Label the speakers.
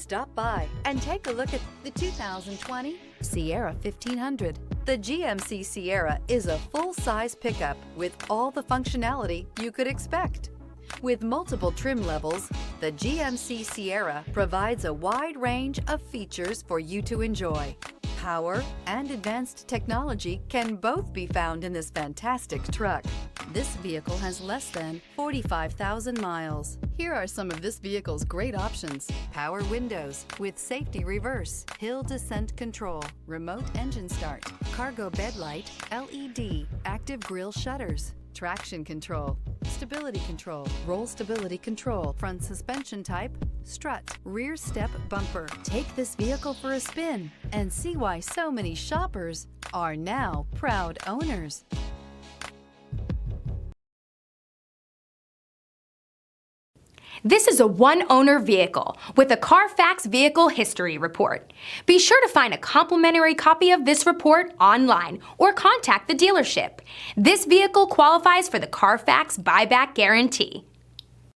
Speaker 1: Stop by and take a look at the 2020 Sierra 1500. The GMC Sierra is a full-size pickup with all the functionality you could expect. With multiple trim levels, the GMC Sierra provides a wide range of features for you to enjoy. Power and advanced technology can both be found in this fantastic truck. This vehicle has less than 45,000 miles. Here are some of this vehicle's great options: power windows with safety reverse, hill descent control, remote engine start, cargo bed light, LED, active grille shutters, traction control, stability control, roll stability control, front suspension type, strut, rear step bumper. Take this vehicle for a spin and see why so many shoppers are now proud owners.
Speaker 2: This is a one-owner vehicle with a Carfax Vehicle History Report. Be sure to find a complimentary copy of this report online or contact the dealership. This vehicle qualifies for the Carfax Buyback Guarantee.